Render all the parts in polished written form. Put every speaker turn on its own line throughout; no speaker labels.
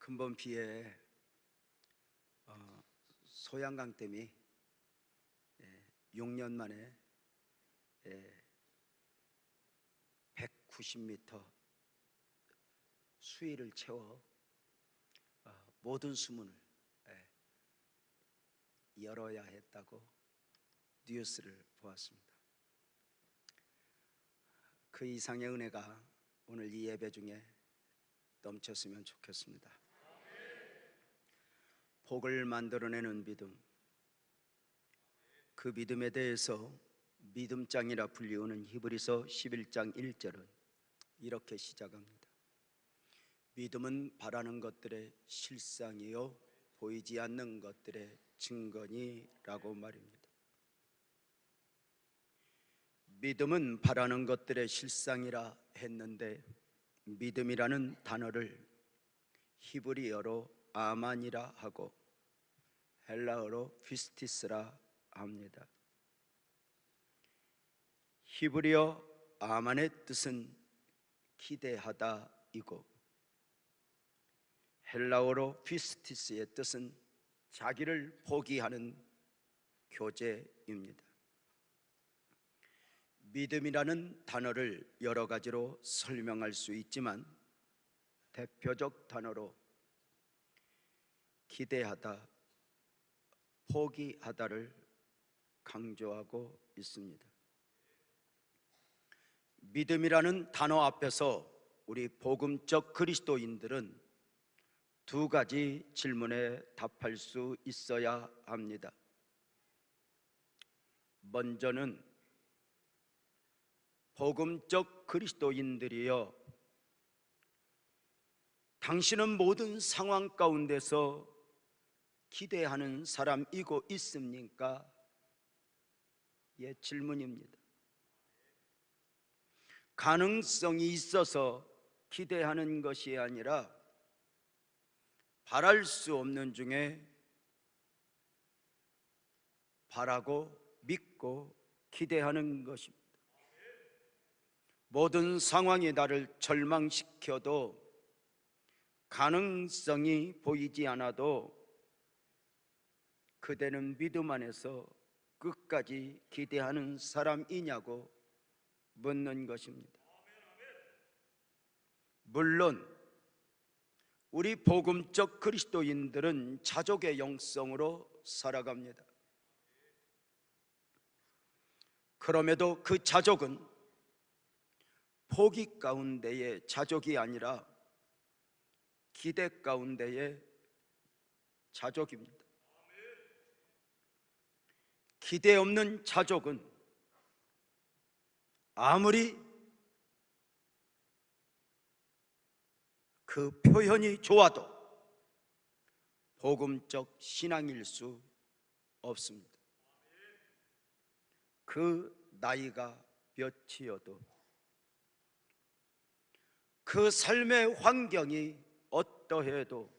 근본 비에 소양강댐이 6년 만에 190m 수위를 채워 모든 수문을 열어야 했다고 뉴스를 보았습니다. 그 이상의 은혜가 오늘 이 예배 중에 넘쳤으면 좋겠습니다. 복을 만들어내는 믿음, 그 믿음에 대해서 믿음장이라 불리우는 히브리서 11장 1절은 이렇게 시작합니다. 믿음은 바라는 것들의 실상이요 보이지 않는 것들의 증거니라고 말입니다. 믿음은 바라는 것들의 실상이라 했는데 믿음이라는 단어를 히브리어로 아만이라 하고 헬라어로 피스티스라 합니다. 히브리어 아만의 뜻은 기대하다이고 헬라어로 피스티스의 뜻은 자기를 포기하는 교제입니다. 믿음이라는 단어를 여러 가지로 설명할 수 있지만 대표적 단어로 기대하다, 포기하다를 강조하고 있습니다. 믿음이라는 단어 앞에서 우리 복음적 그리스도인들은 두 가지 질문에 답할 수 있어야 합니다. 먼저는 복음적 그리스도인들이여, 당신은 모든 상황 가운데서 기대하는 사람이고 있습니까? 예, 질문입니다. 가능성이 있어서 기대하는 것이 아니라 바랄 수 없는 중에 바라고 믿고 기대하는 것입니다. 모든 상황이 나를 절망시켜도 가능성이 보이지 않아도 그대는 믿음 안에서 끝까지 기대하는 사람이냐고 묻는 것입니다. 물론 우리 복음적 그리스도인들은 자족의 영성으로 살아갑니다. 그럼에도 그 자족은 포기 가운데의 자족이 아니라 기대 가운데의 자족입니다. 기대 없는 자족은 아무리 그 표현이 좋아도 복음적 신앙일 수 없습니다. 그 나이가 몇이어도 그 삶의 환경이 어떠해도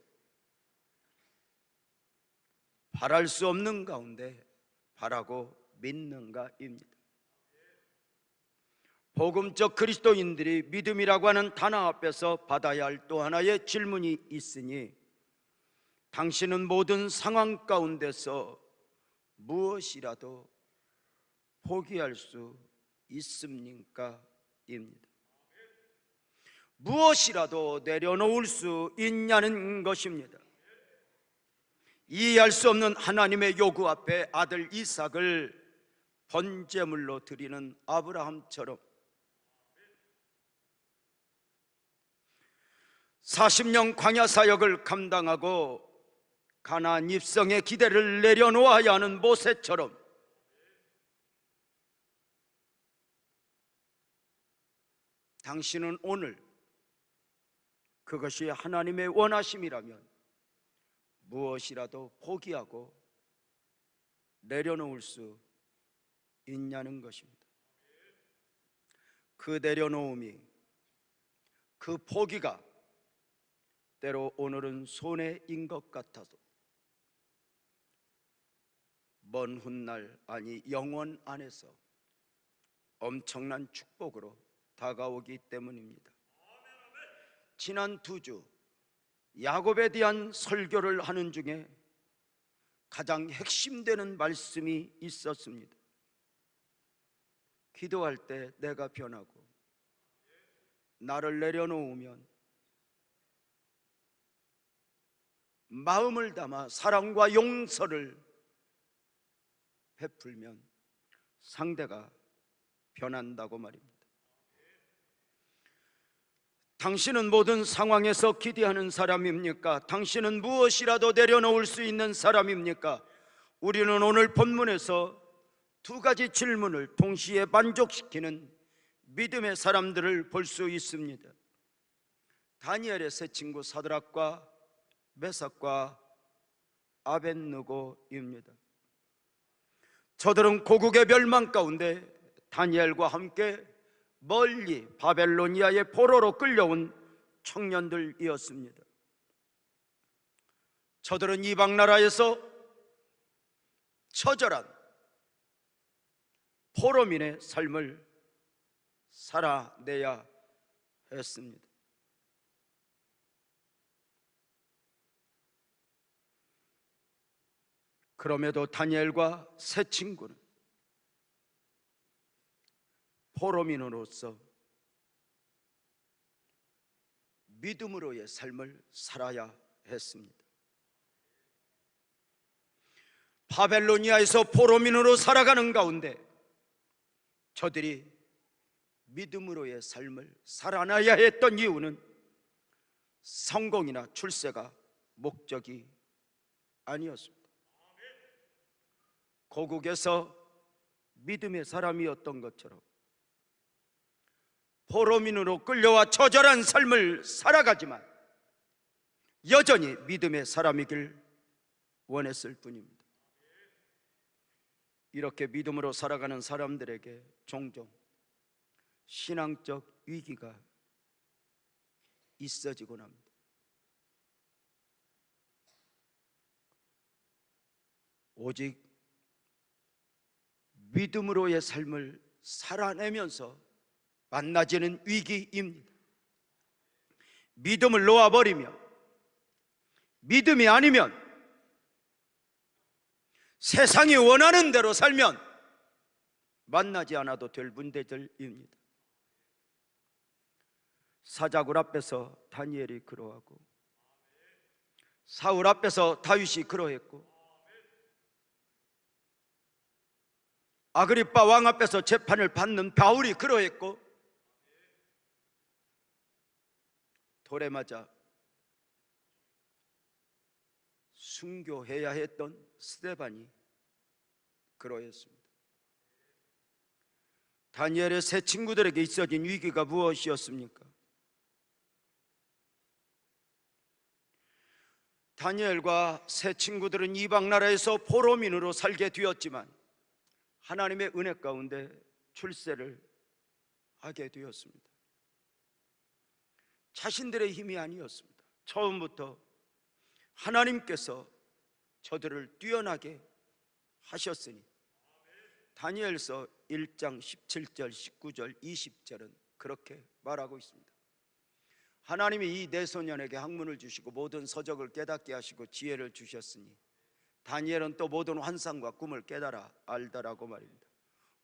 바랄 수 없는 가운데 바라고 믿는가입니다. 복음적 그리스도인들이 믿음이라고 하는 단어 앞에서 받아야 할 또 하나의 질문이 있으니, 당신은 모든 상황 가운데서 무엇이라도 포기할 수 있습니까? 입니다. 무엇이라도 내려놓을 수 있냐는 것입니다. 이해할 수 없는 하나님의 요구 앞에 아들 이삭을 번제물로 드리는 아브라함처럼 40년 광야 사역을 감당하고 가나안 입성의 기대를 내려놓아야 하는 모세처럼 당신은 오늘 그것이 하나님의 원하심이라면 무엇이라도 포기하고 내려놓을 수 있냐는 것입니다. 그 내려놓음이, 그 포기가 때로 오늘은 손해인 것 같아도 먼 훗날, 아니 영원 안에서 엄청난 축복으로 다가오기 때문입니다. 지난 2주 야곱에 대한 설교를 하는 중에 가장 핵심되는 말씀이 있었습니다. 기도할 때 내가 변하고 나를 내려놓으면 마음을 담아 사랑과 용서를 베풀면 상대가 변한다고 말입니다. 당신은 모든 상황에서 기대하는 사람입니까? 당신은 무엇이라도 내려놓을 수 있는 사람입니까? 우리는 오늘 본문에서 두 가지 질문을 동시에 만족시키는 믿음의 사람들을 볼 수 있습니다. 다니엘의 세 친구 사드락과 메삭과 아벳느고입니다. 저들은 고국의 멸망 가운데 다니엘과 함께 멀리 바벨로니아의 포로로 끌려온 청년들이었습니다. 저들은 이방 나라에서 처절한 포로민의 삶을 살아내야 했습니다. 그럼에도 다니엘과 세 친구는 포로민으로서 믿음으로의 삶을 살아야 했습니다. 바벨로니아에서 포로민으로 살아가는 가운데 저들이 믿음으로의 삶을 살아나야 했던 이유는 성공이나 출세가 목적이 아니었습니다. 고국에서 믿음의 사람이었던 것처럼 포로민으로 끌려와 처절한 삶을 살아가지만 여전히 믿음의 사람이길 원했을 뿐입니다. 이렇게 믿음으로 살아가는 사람들에게 종종 신앙적 위기가 있어지곤 합니다. 오직 믿음으로의 삶을 살아내면서 만나지는 위기입니다. 믿음을 놓아버리면, 믿음이 아니면, 세상이 원하는 대로 살면 만나지 않아도 될 문제들입니다. 사자굴 앞에서 다니엘이 그러하고 사울 앞에서 다윗이 그러했고 아그리빠 왕 앞에서 재판을 받는 바울이 그러했고 돌에 맞아 순교해야 했던 스데반이 그러했습니다. 다니엘의 세 친구들에게 있어진 위기가 무엇이었습니까? 다니엘과 세 친구들은 이방 나라에서 포로민으로 살게 되었지만 하나님의 은혜 가운데 출세를 하게 되었습니다. 자신들의 힘이 아니었습니다. 처음부터 하나님께서 저들을 뛰어나게 하셨으니 다니엘서 1장 17절, 19절, 20절은 그렇게 말하고 있습니다. 하나님이 이 네 소년에게 학문을 주시고 모든 서적을 깨닫게 하시고 지혜를 주셨으니 다니엘은 또 모든 환상과 꿈을 깨달아 알더라고 말입니다.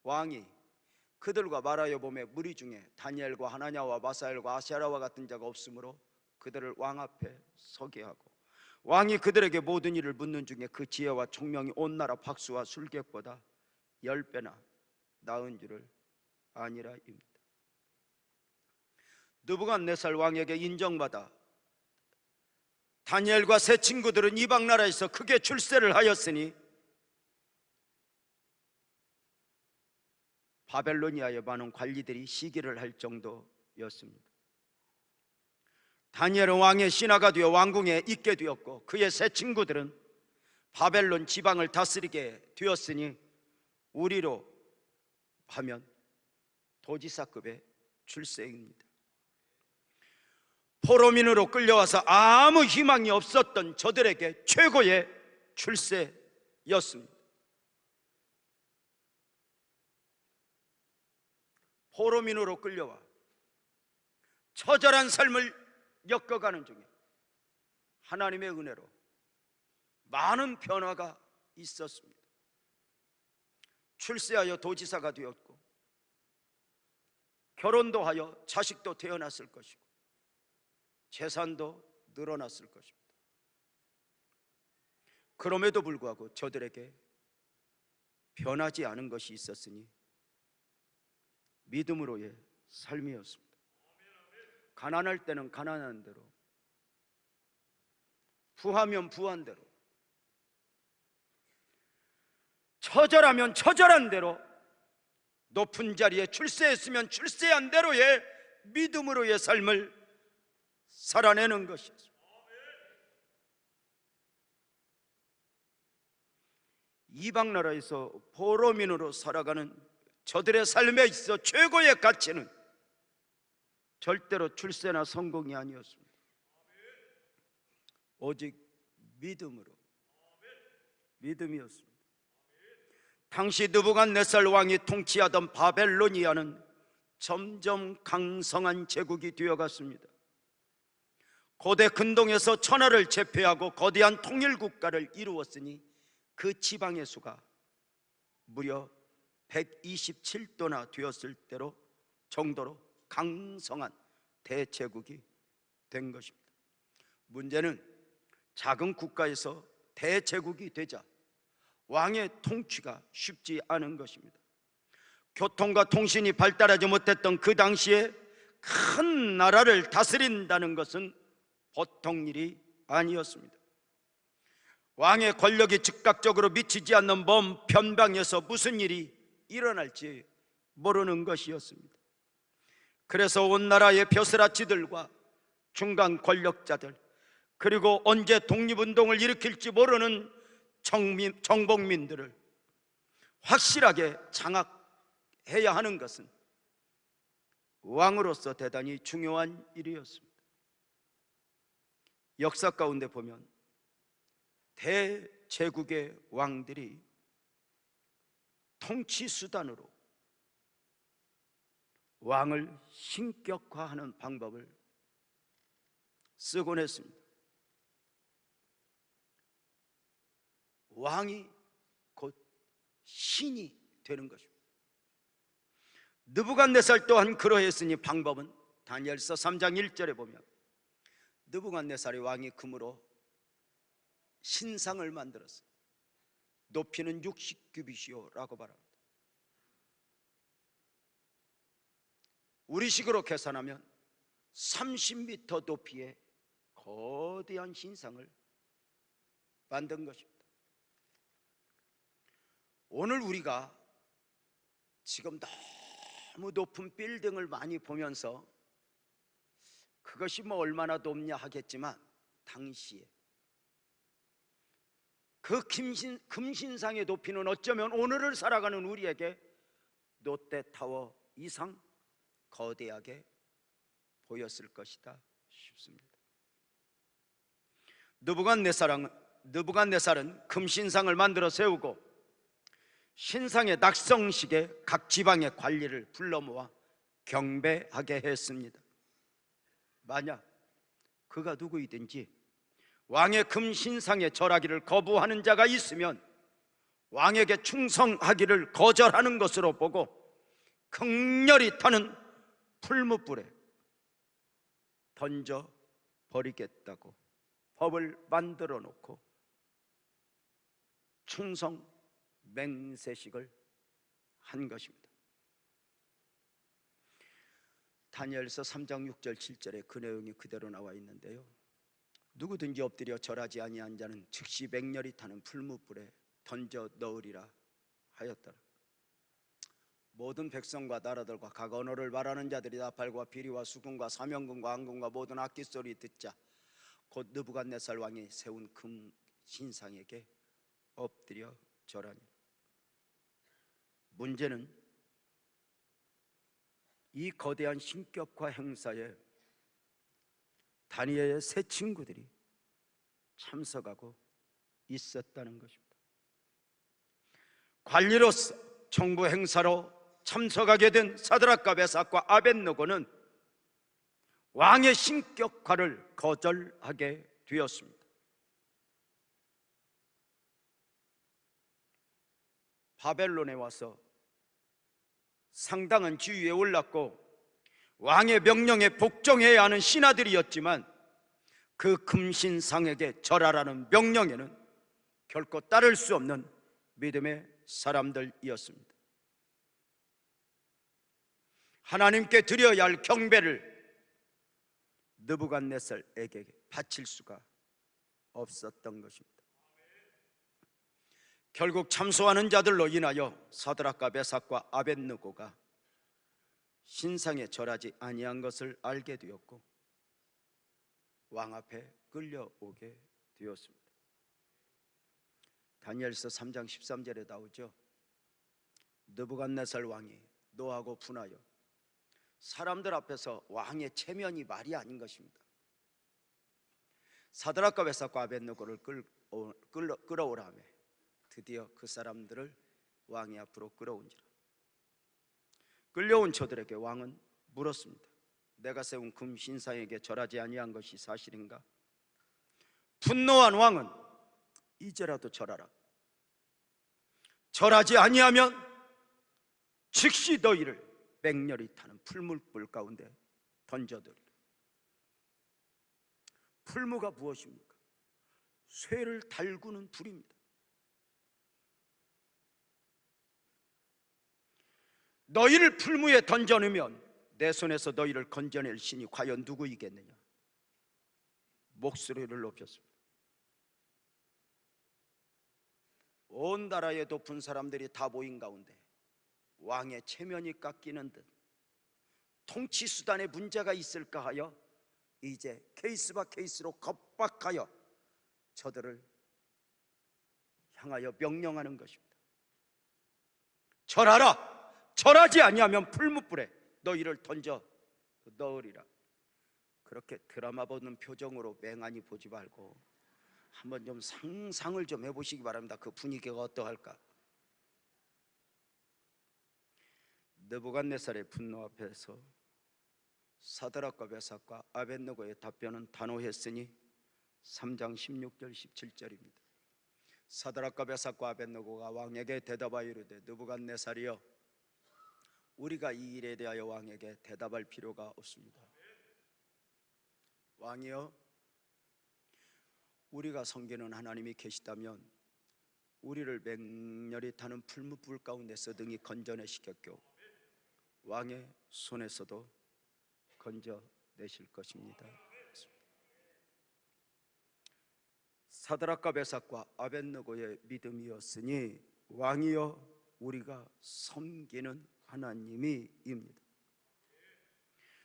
왕이 그들과 말하여 보매 무리 중에 다니엘과 하나냐와 마사엘과 아샤라와 같은 자가 없으므로 그들을 왕 앞에 서게 하고 왕이 그들에게 모든 일을 묻는 중에 그 지혜와 총명이 온 나라 박수와 술객보다 10배나 나은 줄을 아니라입니다. 느부갓네살 왕에게 인정받아 다니엘과 세 친구들은 이방 나라에서 크게 출세를 하였으니 바벨로니아의 많은 관리들이 시기를 할 정도였습니다. 다니엘은 왕의 신하가 되어 왕궁에 있게 되었고 그의 세 친구들은 바벨론 지방을 다스리게 되었으니 우리로 하면 도지사급의 출세입니다. 포로민으로 끌려와서 아무 희망이 없었던 저들에게 최고의 출세였습니다. 포로민으로 끌려와 처절한 삶을 엮어가는 중에 하나님의 은혜로 많은 변화가 있었습니다. 출세하여 도지사가 되었고, 결혼도 하여 자식도 태어났을 것이고, 재산도 늘어났을 것입니다. 그럼에도 불구하고 저들에게 변하지 않은 것이 있었으니 믿음으로의 삶이었습니다. 가난할 때는 가난한 대로, 부하면 부한 대로, 처절하면 처절한 대로, 높은 자리에 출세했으면 출세한 대로의 믿음으로의 삶을 살아내는 것이었습니다. 이방 나라에서 포로민으로 살아가는 저들의 삶에 있어 최고의 가치는 절대로 출세나 성공이 아니었습니다. 오직 믿음이었습니다. 당시 느부갓네살 왕이 통치하던 바벨로니아는 점점 강성한 제국이 되어갔습니다. 고대 근동에서 천하를 제패하고 거대한 통일국가를 이루었으니 그 지방의 수가 무려 127도나 되었을 때로 정도로 강성한 대제국이 된 것입니다. 문제는 작은 국가에서 대제국이 되자 왕의 통치가 쉽지 않은 것입니다. 교통과 통신이 발달하지 못했던 그 당시에 큰 나라를 다스린다는 것은 보통 일이 아니었습니다. 왕의 권력이 즉각적으로 미치지 않는 먼 변방에서 무슨 일이 일어날지 모르는 것이었습니다. 그래서 온 나라의 벼슬아치들과 중간 권력자들, 그리고 언제 독립운동을 일으킬지 모르는 정복민들을 확실하게 장악해야 하는 것은 왕으로서 대단히 중요한 일이었습니다. 역사 가운데 보면 대제국의 왕들이 통치 수단으로 왕을 신격화하는 방법을 쓰곤 했습니다. 왕이 곧 신이 되는 것입니다. 느부갓네살 또한 그러했으니 방법은 다니엘서 3장 1절에 보면 느부갓네살이 왕이 금으로 신상을 만들었어요. 높이는 60규빗이요 라고 말합니다. 우리식으로 계산하면 30m 높이의 거대한 신상을 만든 것입니다. 오늘 우리가 지금 너무 높은 빌딩을 많이 보면서 그것이 뭐 얼마나 높냐 하겠지만, 당시에 그 금신상의 높이는 어쩌면 오늘을 살아가는 우리에게 롯데타워 이상 거대하게 보였을 것이다 싶습니다. 느부갓네살은 금신상을 만들어 세우고 신상의 낙성식에 각 지방의 관리를 불러 모아 경배하게 했습니다. 만약 그가 누구이든지 왕의 금신상에 절하기를 거부하는 자가 있으면 왕에게 충성하기를 거절하는 것으로 보고 극렬히 타는 풀무불에 던져 버리겠다고 법을 만들어 놓고 충성 맹세식을 한 것입니다. 다니엘서 3장 6절 7절에 그 내용이 그대로 나와 있는데요, 누구든지 엎드려 절하지 아니한 자는 즉시 맹렬히 타는 풀무불에 던져 넣으리라 하였더라. 모든 백성과 나라들과 각 언어를 말하는 자들이 나팔과 비리와 수금과 사명금과 안금과 모든 악기 소리 듣자 곧 느부갓네살 왕이 세운 금 신상에게 엎드려 절하니. 문제는 이 거대한 신격화 행사에 다니엘의 세 친구들이 참석하고 있었다는 것입니다. 관리로서 정부 행사로 참석하게 된 사드락과 메삭과 아벳느고는 왕의 신격화를 거절하게 되었습니다. 바벨론에 와서 상당한 지위에 올랐고 왕의 명령에 복종해야 하는 신하들이었지만 그 금신상에게 절하라는 명령에는 결코 따를 수 없는 믿음의 사람들이었습니다. 하나님께 드려야 할 경배를 느부갓네살에게 바칠 수가 없었던 것입니다. 결국 참소하는 자들로 인하여 사드락과 메삭과 아벳느고가 신상에 절하지 아니한 것을 알게 되었고 왕 앞에 끌려오게 되었습니다. 다니엘서 3장 13절에 나오죠. 느부갓네살 왕이 노하고 분하여 사람들 앞에서 왕의 체면이 말이 아닌 것입니다. 사드락과 메삭과 아벳느고를 끌어오라며 드디어 그 사람들을 왕의 앞으로 끌어온지라. 끌려온 저들에게 왕은 물었습니다. 내가 세운 금 신상에게 절하지 아니한 것이 사실인가? 분노한 왕은 이제라도 절하라. 절하지 아니하면 즉시 너희를 맹렬히 타는 풀무불 가운데 던져들이라. 풀무가 무엇입니까? 쇠를 달구는 불입니다. 너희를 풀무에 던져놓으면 내 손에서 너희를 건져낼 신이 과연 누구이겠느냐? 목소리를 높였습니다. 온 나라에 높은 사람들이 다 모인 가운데 왕의 체면이 깎이는 듯 통치 수단에 문제가 있을까 하여 이제 케이스 바 케이스로 겁박하여 저들을 향하여 명령하는 것입니다. 절하라. 절하지 아니하면 풀무불에 너희를 던져 넣으리라. 그렇게 드라마 보는 표정으로 맹하니 보지 말고 한번 좀 상상을 좀 해보시기 바랍니다. 그 분위기가 어떠할까? 느부갓네살의 분노 앞에서 사드락과 메삭과 아벳느고의 답변은 단호했으니 3장 16절 17절입니다. 사드락과 메삭과 아벳느고가 왕에게 대답하여 이르되 느부갓네살이여 우리가 이 일에 대하여 왕에게 대답할 필요가 없습니다. 왕이여 우리가 섬기는 하나님이 계시다면 우리를 맹렬히 타는 풀무불 가운데서 등이 건져내시켰고 왕의 손에서도 건져내실 것입니다. 사드락과 메삭과 아벳느고의 믿음이었으니 왕이여 우리가 섬기는 하나님이입니다.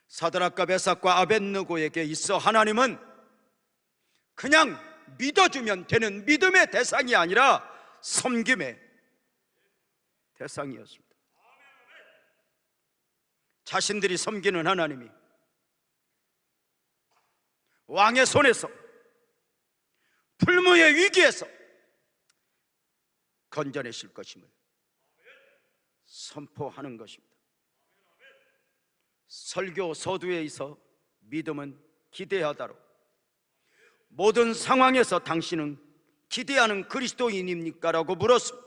사드락과 메삭과 아벳느고에게 있어 하나님은 그냥 믿어주면 되는 믿음의 대상이 아니라 섬김의 대상이었습니다. 자신들이 섬기는 하나님이 왕의 손에서 풀무의 위기에서 건져내실 것임을 선포하는 것입니다. 설교 서두에 있어 믿음은 기대하다로 모든 상황에서 당신은 기대하는 그리스도인입니까? 라고 물었습니다.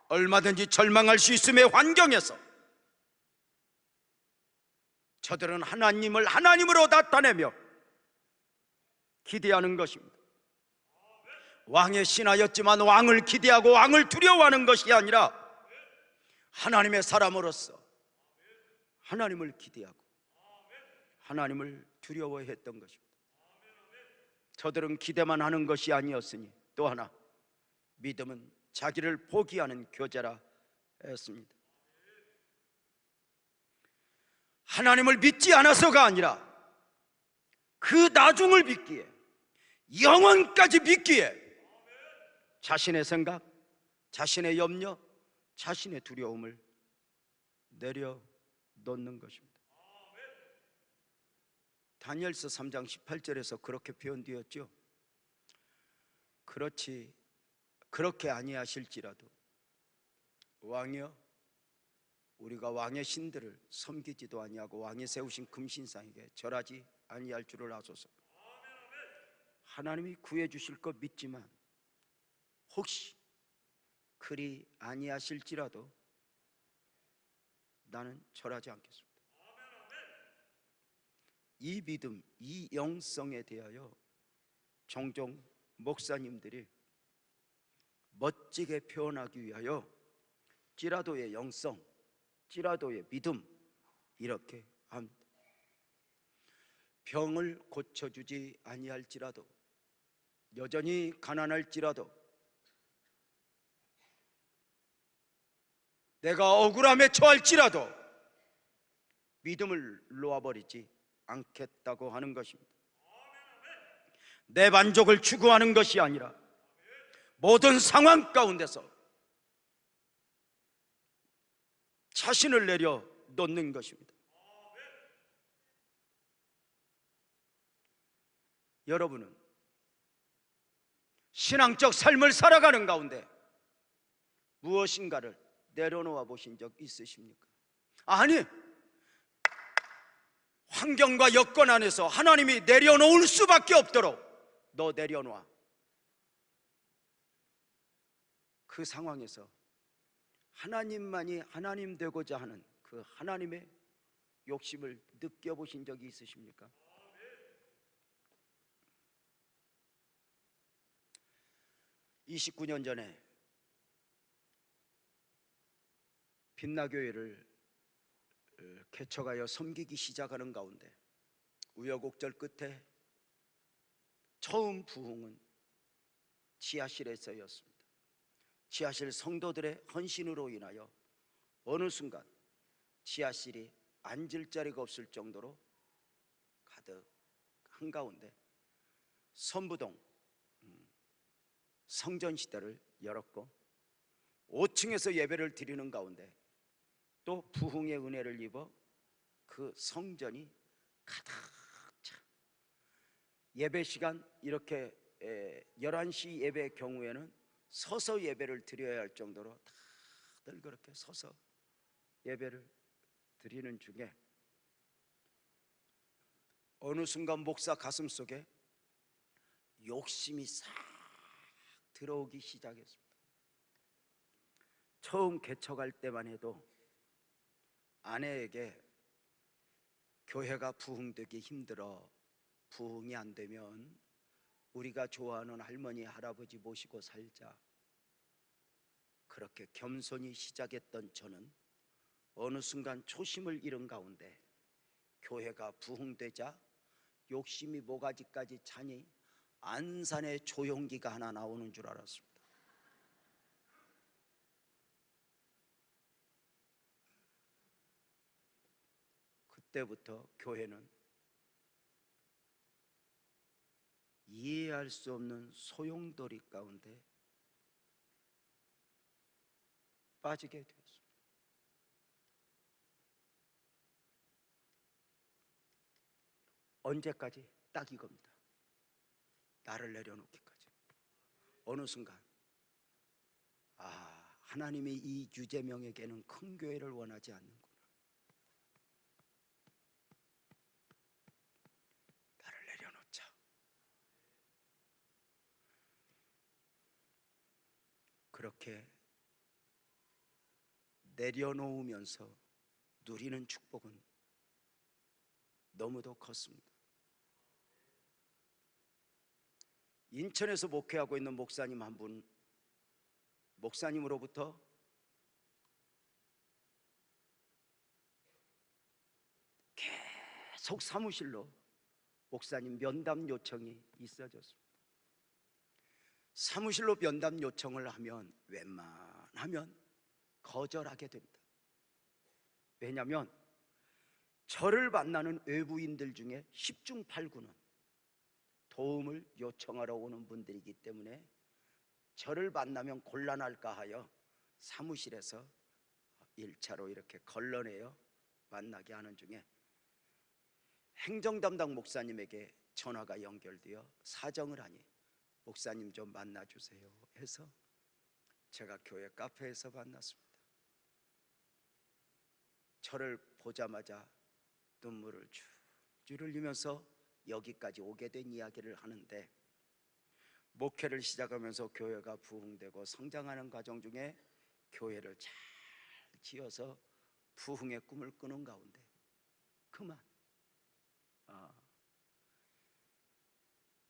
얼마든지 절망할 수 있음의 환경에서 저들은 하나님을 하나님으로 나타내며 기대하는 것입니다. 왕의 신하였지만 왕을 기대하고 왕을 두려워하는 것이 아니라 하나님의 사람으로서 하나님을 기대하고 하나님을 두려워했던 것입니다. 저들은 기대만 하는 것이 아니었으니 또 하나 믿음은 자기를 포기하는 교제라 했습니다. 하나님을 믿지 않아서가 아니라 그 나중을 믿기에 영원까지 믿기에 자신의 생각, 자신의 염려, 자신의 두려움을 내려놓는 것입니다. 다니엘서 3장 18절에서 그렇게 표현되었죠. 그렇게 아니하실지라도 왕이여 우리가 왕의 신들을 섬기지도 아니하고 왕이 세우신 금신상에게 절하지 아니할 줄을 아소서. 하나님이 구해 주실 것 믿지만 혹시 그리 아니하실지라도 나는 절하지 않겠습니다. 이 믿음, 이 영성에 대하여 종종 목사님들이 멋지게 표현하기 위하여 찌라도의 영성, 찌라도의 믿음 이렇게 합니다. 병을 고쳐주지 아니할지라도, 여전히 가난할지라도, 내가 억울함에 처할지라도 믿음을 놓아버리지 않겠다고 하는 것입니다. 내 만족을 추구하는 것이 아니라 모든 상황 가운데서 자신을 내려놓는 것입니다. 여러분은 신앙적 삶을 살아가는 가운데 무엇인가를 내려놓아 보신 적 있으십니까? 아니, 환경과 여건 안에서 하나님이 내려놓을 수밖에 없도록 너 내려놔. 그 상황에서 하나님만이 하나님 되고자 하는 그 하나님의 욕심을 느껴보신 적이 있으십니까? 29년 전에 빛나교회를 개척하여 섬기기 시작하는 가운데 우여곡절 끝에 처음 부흥은 지하실에서였습니다. 지하실 성도들의 헌신으로 인하여 어느 순간 지하실이 앉을 자리가 없을 정도로 가득 한가운데 선부동 성전시대를 열었고 5층에서 예배를 드리는 가운데 또 부흥의 은혜를 입어 그 성전이 가득 차. 예배 시간 이렇게 11시 예배의 경우에는 서서 예배를 드려야 할 정도로 다들 그렇게 서서 예배를 드리는 중에 어느 순간 목사 가슴 속에 욕심이 싹 들어오기 시작했습니다. 처음 개척할 때만 해도 아내에게 교회가 부흥되기 힘들어, 부흥이 안 되면 우리가 좋아하는 할머니 할아버지 모시고 살자, 그렇게 겸손히 시작했던 저는 어느 순간 초심을 잃은 가운데 교회가 부흥되자 욕심이 모가지까지 차니 안산에 조용기가 하나 나오는 줄 알았습니다. 그때부터 교회는 이해할 수 없는 소용돌이 가운데 빠지게 되었습니다. 언제까지? 딱 이겁니다. 나를 내려놓기까지. 어느 순간 하나님이 이 유재명에게는 큰 교회를 원하지 않는구나. 나를 내려놓자. 그렇게 내려놓으면서 누리는 축복은 너무도 컸습니다. 인천에서 목회하고 있는 목사님 한 분, 목사님으로부터 계속 사무실로 목사님 면담 요청이 있어졌습니다. 사무실로 면담 요청을 하면 웬만하면 거절하게 됩니다. 왜냐하면 저를 만나는 외부인들 중에 10중 8구는 도움을 요청하러 오는 분들이기 때문에 저를 만나면 곤란할까 하여 사무실에서 1차로 이렇게 걸러내어 만나게 하는 중에 행정담당 목사님에게 전화가 연결되어 사정을 하니 목사님 좀 만나주세요 해서 제가 교회 카페에서 만났습니다. 저를 보자마자 눈물을 줄줄 흘리면서 여기까지 오게 된 이야기를 하는데, 목회를 시작하면서 교회가 부흥되고 성장하는 과정 중에 교회를 잘 지어서 부흥의 꿈을 꾸는 가운데 그만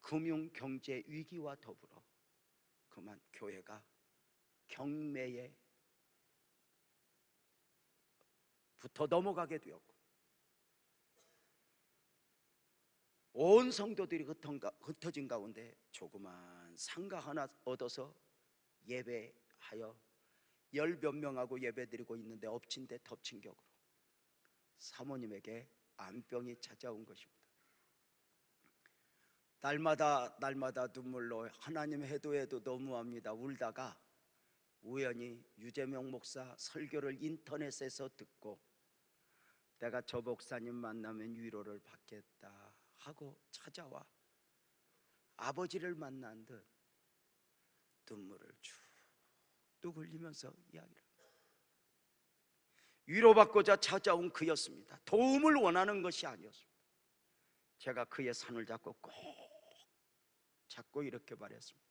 금융 경제 위기와 더불어 그만 교회가 경매에 붙어 넘어가게 되었고 온 성도들이 흩어진 가운데 조그만 상가 하나 얻어서 예배하여 10몇 명하고 예배드리고 있는데 엎친 데 덮친 격으로 사모님에게 암병이 찾아온 것입니다. 날마다 눈물로 하나님 해도 너무합니다 울다가 우연히 유재명 목사 설교를 인터넷에서 듣고 내가 저 목사님 만나면 위로를 받겠다 하고 찾아와 아버지를 만난 듯 눈물을 쭉쭉 흘리면서 이야기를 합니다. 위로받고자 찾아온 그였습니다. 도움을 원하는 것이 아니었습니다. 제가 그의 손을 잡고 꼭 잡고 이렇게 말했습니다.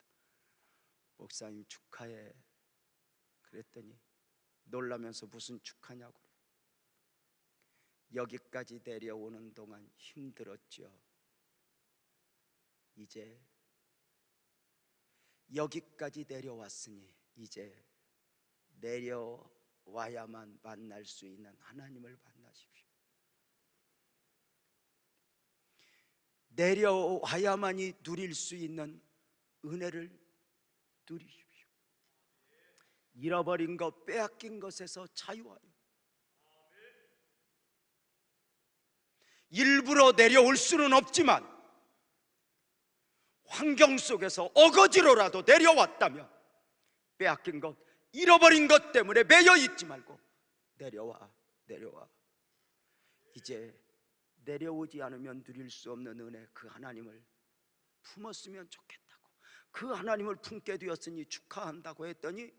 목사님 축하해. 그랬더니 놀라면서 무슨 축하냐고. 여기까지 내려오는 동안 힘들었죠. 이제 여기까지 내려왔으니 이제 내려와야만 만날 수 있는 하나님을 만나십시오. 내려와야만이 누릴 수 있는 은혜를 누리십시오. 잃어버린 것, 빼앗긴 것에서 자유하여 일부러 내려올 수는 없지만 환경 속에서 어거지로라도 내려왔다면 빼앗긴 것, 잃어버린 것 때문에 매여 있지 말고 내려와. 이제 내려오지 않으면 누릴 수 없는 은혜, 그 하나님을 품었으면 좋겠다고, 그 하나님을 품게 되었으니 축하한다고 했더니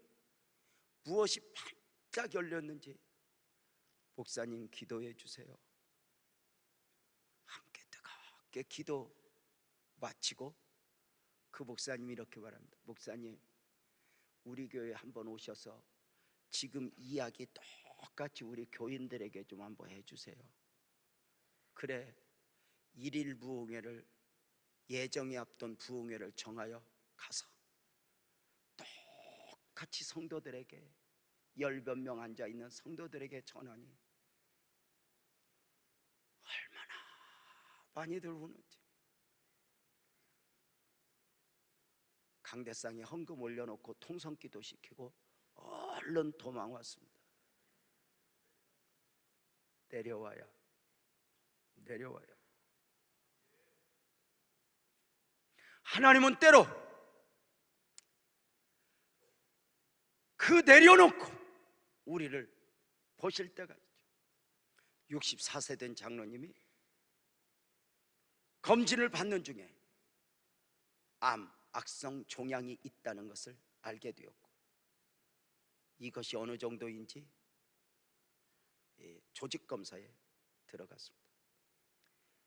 무엇이 반짝 열렸는지 목사님 기도해 주세요. 함께 뜨겁게 기도 마치고 그 목사님이 이렇게 말합니다. 목사님, 우리 교회 한번 오셔서 지금 이야기 똑같이 우리 교인들에게 좀 한번 해주세요. 그래, 1일 부흥회를 예정에 앞둔 부흥회를 정하여 가서 똑같이 성도들에게 10몇 명 앉아있는 성도들에게 전하니 얼마나 많이들 우는지. 강대상에 헌금 올려놓고 통성기도 시키고 얼른 도망 왔습니다. 내려와야. 하나님은 때로 그 내려놓고 우리를 보실 때가 있죠. 64세 된 장로님이 검진을 받는 중에 악성 종양이 있다는 것을 알게 되었고, 이것이 어느 정도인지 조직검사에 들어갔습니다.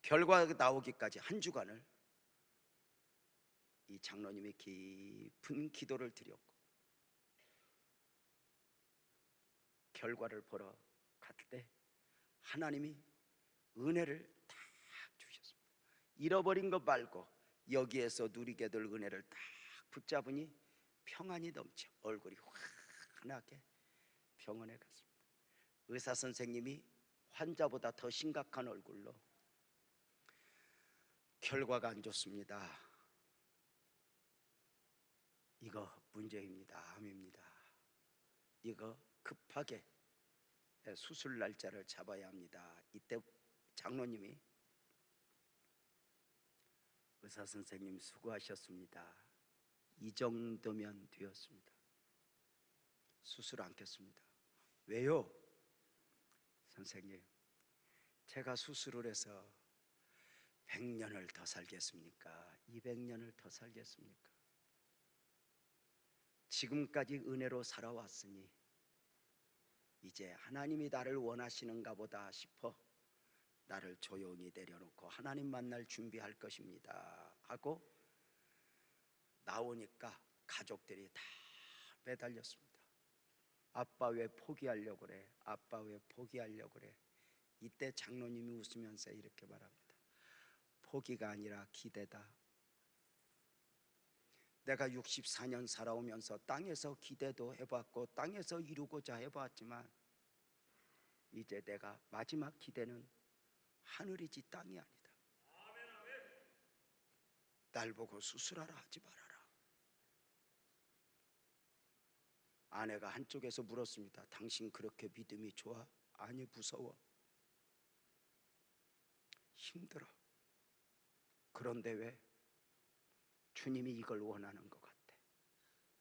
결과가 나오기까지 한 주간을 이 장로님이 깊은 기도를 드렸고, 결과를 보러 갔을 때 하나님이 은혜를 다 주셨습니다. 잃어버린 것 말고 여기에서 누리게 될 은혜를 딱 붙잡으니 평안이 넘쳐 얼굴이 환하게 병원에 갔습니다. 의사 선생님이 환자보다 더 심각한 얼굴로 결과가 안 좋습니다. 이거 문제입니다. 암입니다. 이거 급하게 수술 날짜를 잡아야 합니다. 이때 장로님이 의사 선생님 수고하셨습니다. 이 정도면 되었습니다. 수술 않겠습니다. 왜요? 선생님, 제가 수술을 해서 100년을 더 살겠습니까? 200년을 더 살겠습니까? 지금까지 은혜로 살아왔으니 이제 하나님이 나를 원하시는가 보다 싶어 나를 조용히 내려놓고 하나님 만날 준비할 것입니다 하고 나오니까 가족들이 다 매달렸습니다. 아빠 왜 포기하려고 그래? 아빠 왜 포기하려고 그래? 이때 장로님이 웃으면서 이렇게 말합니다. 포기가 아니라 기대다. 내가 64년 살아오면서 땅에서 기대도 해봤고 땅에서 이루고자 해봤지만 이제 내가 마지막 기대는 하늘이지 땅이 아니다. 날 보고 수술하라 하지 말아라. 아내가 한쪽에서 물었습니다. 당신 그렇게 믿음이 좋아? 아니, 무서워. 힘들어. 그런데 왜? 주님이 이걸 원하는 것 같아.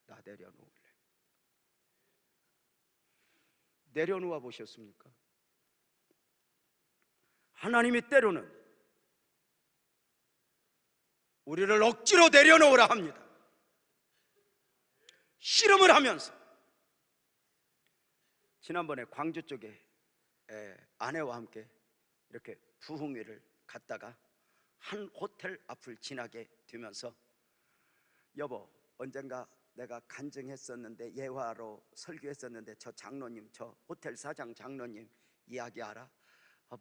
나 내려놓을래. 내려놓아 보셨습니까? 하나님이 때로는 우리를 억지로 내려놓으라 합니다. 씨름을 하면서. 지난번에 광주 쪽에 아내와 함께 이렇게 부흥회를 갔다가 한 호텔 앞을 지나게 되면서 여보, 언젠가 내가 간증했었는데 예화로 설교했었는데 저 장로님, 저 호텔 사장 장로님 이야기 알아?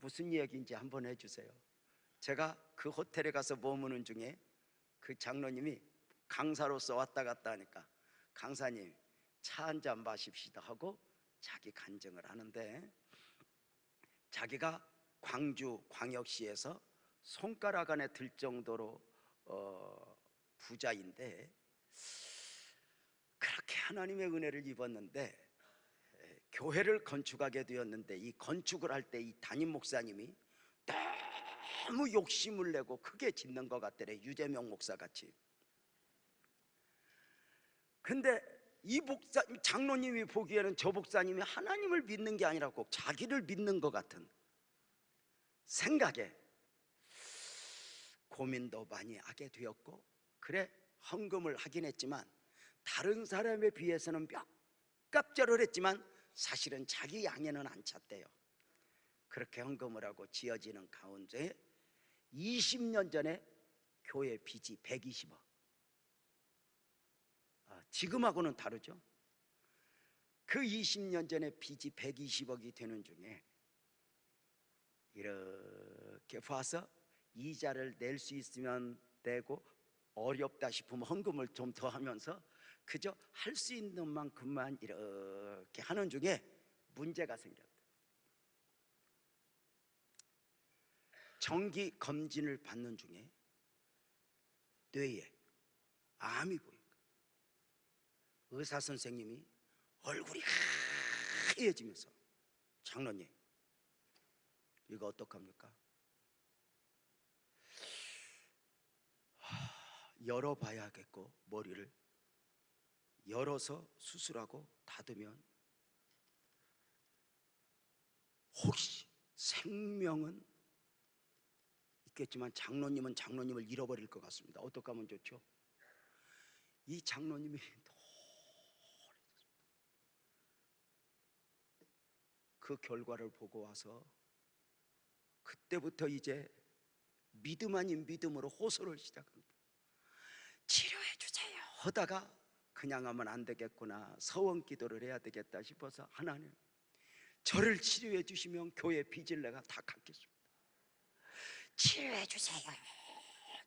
무슨 이야기인지 한번 해주세요. 제가 그 호텔에 가서 머무는 중에 그 장로님이 강사로서 왔다 갔다 하니까 강사님 차 한잔 마십시다 하고 자기 간증을 하는데, 자기가 광주 광역시에서 손가락 안에 들 정도로 부자인데 그렇게 하나님의 은혜를 입었는데 교회를 건축하게 되었는데 이 건축을 할 때 이 담임 목사님이 너무 욕심을 내고 크게 짓는 것 같더래. 유재명 목사 같이. 근데 이 목사님, 장로님이 보기에는 저 목사님이 하나님을 믿는 게 아니라 꼭 자기를 믿는 것 같은 생각에 고민도 많이 하게 되었고, 그래 헌금을 하긴 했지만 다른 사람에 비해서는 몇 값절을 했지만 사실은 자기 양에는 안 찼대요. 그렇게 헌금을 하고 지어지는 가운데 20년 전에 교회 빚이 120억. 지금하고는 다르죠. 그 20년 전에 빚이 120억이 되는 중에 이렇게 봐서 이자를 낼 수 있으면 내고 어렵다 싶으면 헌금을 좀 더 하면서 그저 할 수 있는 만큼만 이렇게 하는 중에 문제가 생겼다. 정기 검진을 받는 중에 뇌에 암이 보인 거예요. 의사 선생님이 얼굴이 하얘지면서 장로님 이거 어떡합니까? 열어봐야겠고 머리를 열어서 수술하고 닫으면 혹시 생명은 있겠지만 장로님은 장로님을 잃어버릴 것 같습니다. 어떻게 하면 좋죠? 이 장로님이 그 결과를 보고 와서 그때부터 이제 믿음 아닌 믿음으로 호소를 시작합니다. 치료해 주세요 하다가 그냥 하면 안 되겠구나, 서원 기도를 해야 되겠다 싶어서 하나님 저를 치료해 주시면 교회 빚을 내가 다 갚겠습니다. 치료해 주세요,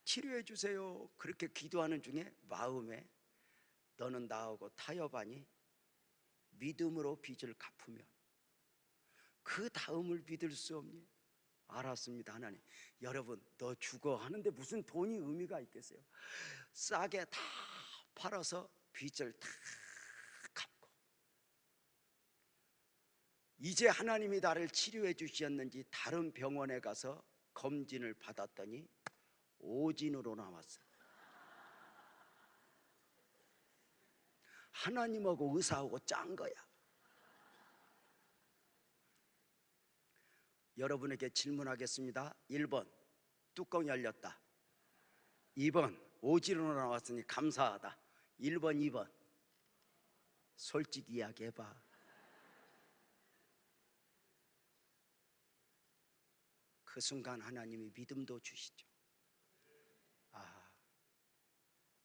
치료해 주세요. 그렇게 기도하는 중에 마음에 너는 나하고 타협하니 믿음으로 빚을 갚으면 그 다음을 믿을 수 없니? 알았습니다 하나님. 여러분 너 죽어 하는데 무슨 돈이 의미가 있겠어요? 싸게 다 팔아서 빚을 다 갚고 이제 하나님이 나를 치료해 주셨는지 다른 병원에 가서 검진을 받았더니 오진으로 나왔어요. 하나님하고 의사하고 짠 거야. 여러분에게 질문하겠습니다. 1번 뚜껑 열렸다. 2번 오진으로 나왔으니 감사하다. 1번 2번 솔직히 이야기해봐. 그 순간 하나님이 믿음도 주시죠.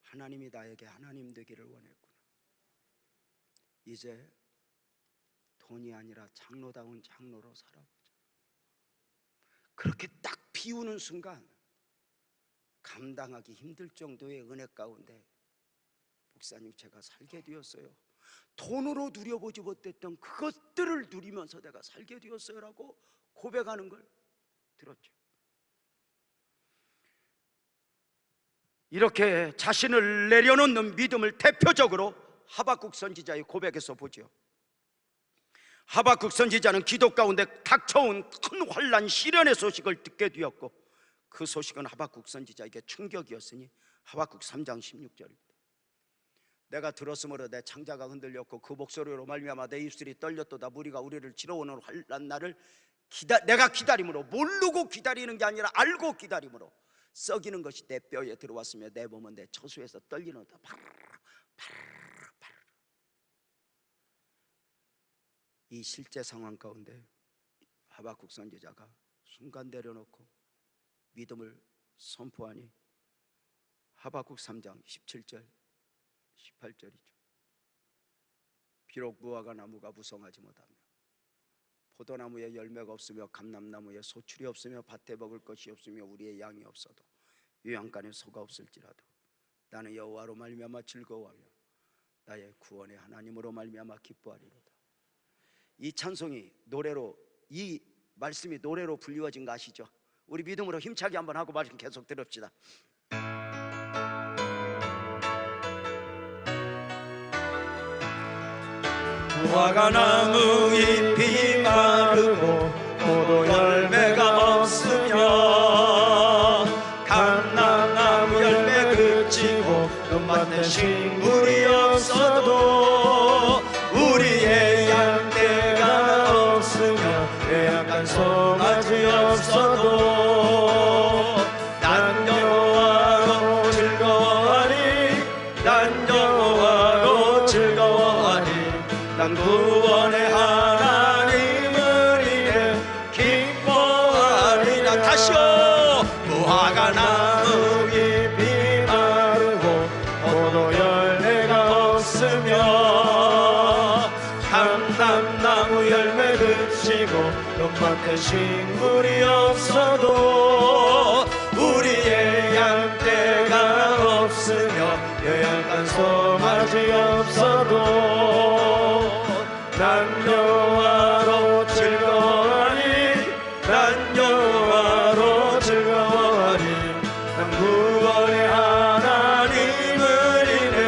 하나님이 나에게 하나님 되기를 원했구나. 이제 돈이 아니라 장로다운 장로로 살아보자. 그렇게 딱 비우는 순간 감당하기 힘들 정도의 은혜 가운데 목사님 제가 살게 되었어요. 돈으로 누려보지 못했던 그것들을 누리면서 내가 살게 되었어요 라고 고백하는 걸 들었죠. 이렇게 자신을 내려놓는 믿음을 대표적으로 하박국 선지자의 고백에서 보죠. 하박국 선지자는 기도 가운데 닥쳐온 큰 환난 시련의 소식을 듣게 되었고, 그 소식은 하박국 선지자에게 충격이었으니 하박국 3장 16절입니다. 내가 들었으므로 내 창자가 흔들렸고 그 목소리로 말미암아 내 입술이 떨렸도다. 무리가 우리를 치러오는 환난 날을 내가 기다림으로, 모르고 기다리는 게 아니라 알고 기다림으로 썩이는 것이 내 뼈에 들어왔으며 내 몸은 내 처수에서 떨리는다. 이 실제 상황 가운데 하박국 선지자가 순간 내려놓고 믿음을 선포하니 하박국 3장 17절 18절이죠. 비록 무화과 나무가 무성하지 못하며 포도나무에 열매가 없으며 감람나무에 소출이 없으며 밭에 먹을 것이 없으며 우리의 양이 없어도 요양간에 소가 없을지라도 나는 여호와로 말미암아 즐거워하며 나의 구원의 하나님으로 말미암아 기뻐하리로다. 이 찬송이 노래로, 이 말씀이 노래로 불리워진 거 아시죠? 우리 믿음으로 힘차게 한번 하고 말씀 계속 들읍시다.
무화과 나무 잎이 마르고 포도 열매가 없으며 감람나무 열매 그치고 눈밭에 식물이 없어도 우리의 양떼가 없으며 외양간 송아지 없어도 난 여호와로 즐거워하리. 난 여호와로 즐거워하리. 난 구원의 하나님을 인해 기뻐하리라. 다시요. 무화과 나무 잎이 마르고 포도 열매가 없으며 감람나무 열매 그치고 눈밭에 식물이 없어도 우리의 양떼가 없으며 요양간 송아지 없어도 난 여호와로 즐거워하리. 난 여호와로 즐거워하리. 난 구원의 하나님을 인해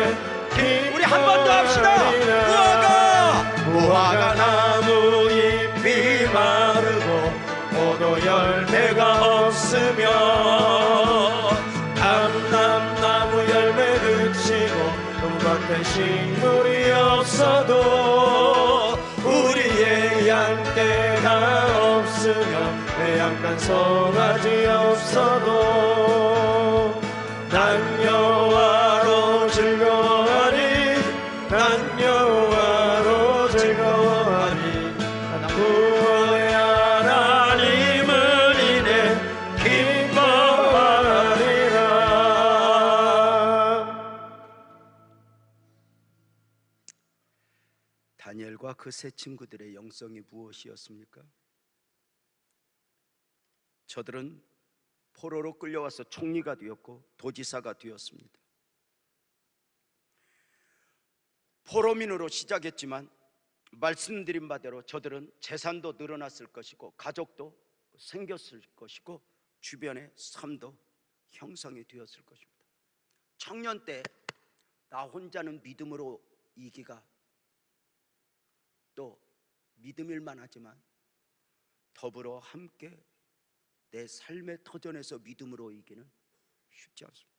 기뻐하리라.
우리 한 번 더 합시다.
무화과 나무 잎이 마르고 포도 열매가 없으며 감람나무 열매 그치고 눈밭에 식물이 없어도 우리의 양떼가 없으며 외양간 송아지 없어도 난 여호와로 즐거워하리. 난 여호와로 즐거워하리. 난 구원의 하나님을 인해 기뻐하리라.
다니엘과 그 세 친구들의 영성이 무엇이었습니까? 저들은 포로로 끌려와서 총리가 되었고 도지사가 되었습니다. 포로민으로 시작했지만 말씀드린 바대로 저들은 재산도 늘어났을 것이고 가족도 생겼을 것이고 주변의 삶도 형성이 되었을 것입니다. 청년 때 나 혼자는 믿음으로 이기가 또 믿음일 만하지만 더불어 함께 내 삶의 터전에서 믿음으로 이기는 쉽지 않습니다.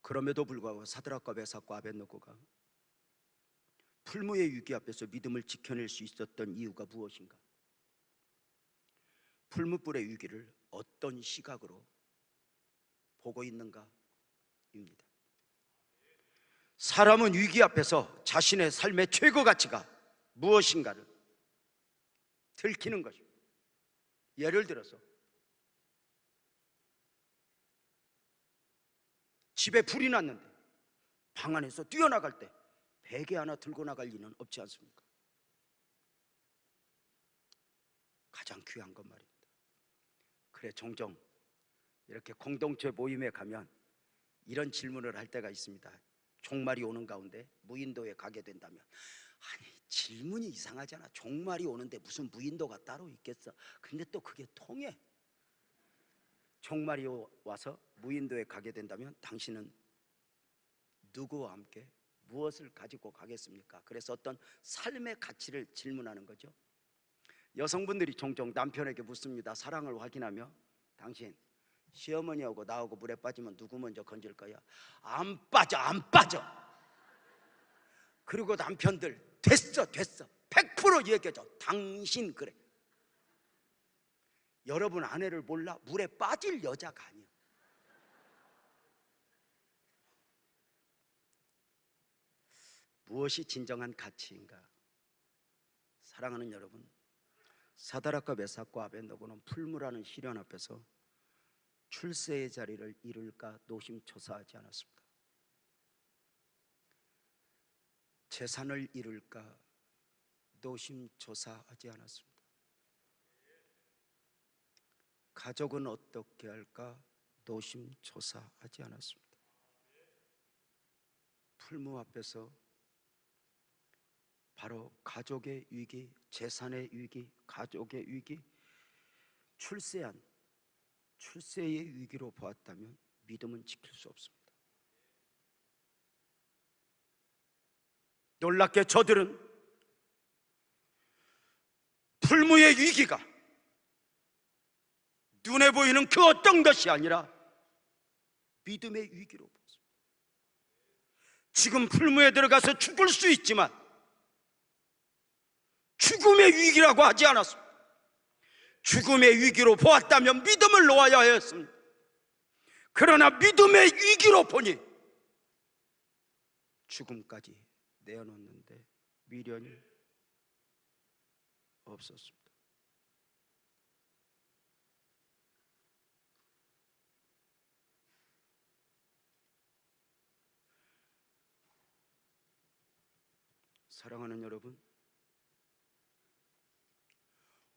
그럼에도 불구하고 사드락과 메삭과 아벳느고가 풀무의 위기 앞에서 믿음을 지켜낼 수 있었던 이유가 무엇인가? 풀무불의 위기를 어떤 시각으로 보고 있는가입니다. 사람은 위기 앞에서 자신의 삶의 최고 가치가 무엇인가를 들키는 것입니다. 예를 들어서 집에 불이 났는데 방 안에서 뛰어나갈 때 베개 하나 들고 나갈 리는 없지 않습니까? 가장 귀한 것 말입니다. 그래, 종종 이렇게 공동체 모임에 가면 이런 질문을 할 때가 있습니다. 종말이 오는 가운데 무인도에 가게 된다면, 아니 질문이 이상하잖아. 종말이 오는데 무슨 무인도가 따로 있겠어? 근데 또 그게 통해. 종말이 와서 무인도에 가게 된다면 당신은 누구와 함께 무엇을 가지고 가겠습니까? 그래서 어떤 삶의 가치를 질문하는 거죠. 여성분들이 종종 남편에게 묻습니다. 사랑을 확인하며, 당신 시어머니하고 나하고 물에 빠지면 누구 먼저 건질 거야? 안 빠져, 안 빠져. 그리고 남편들 됐어 100% 얘기해줘. 당신 그래. 여러분 아내를 몰라? 물에 빠질 여자가 아니야. 무엇이 진정한 가치인가? 사랑하는 여러분, 사드락과 메삭과 아벳느고는 풀무라는 시련 앞에서 출세의 자리를 이룰까 노심초사하지 않았습니다. 재산을 이룰까 노심초사하지 않았습니다. 가족은 어떻게 할까 노심초사하지 않았습니다. 풀무 앞에서 바로 가족의 위기, 재산의 위기, 가족의 위기, 출세의 위기로 보았다면 믿음은 지킬 수 없습니다. 놀랍게 저들은 풀무의 위기가 눈에 보이는 그 어떤 것이 아니라 믿음의 위기로 보았습니다. 지금 풀무에 들어가서 죽을 수 있지만 죽음의 위기라고 하지 않았습니다. 죽음의 위기로 보았다면 믿음을 놓아야 했습니다. 그러나 믿음의 위기로 보니 죽음까지 내어놓는데 미련이 없었습니다. 사랑하는 여러분,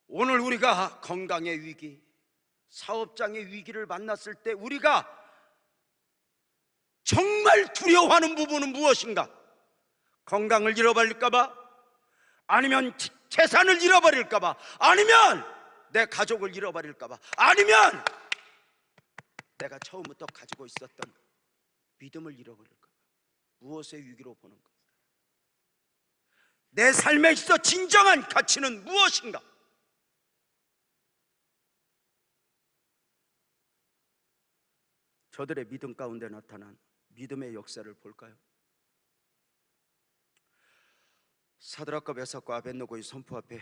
오늘 우리가 건강의 위기, 사업장의 위기를 만났을 때 우리가 정말 두려워하는 부분은 무엇인가? 건강을 잃어버릴까봐? 아니면 재산을 잃어버릴까봐? 아니면 내 가족을 잃어버릴까봐? 아니면 내가 처음부터 가지고 있었던 믿음을 잃어버릴까봐? 무엇의 위기로 보는가? 내 삶에 있어 진정한 가치는 무엇인가? 저들의 믿음 가운데 나타난 믿음의 역사를 볼까요? 사드락과 메삭과 아벳느고의 선포 앞에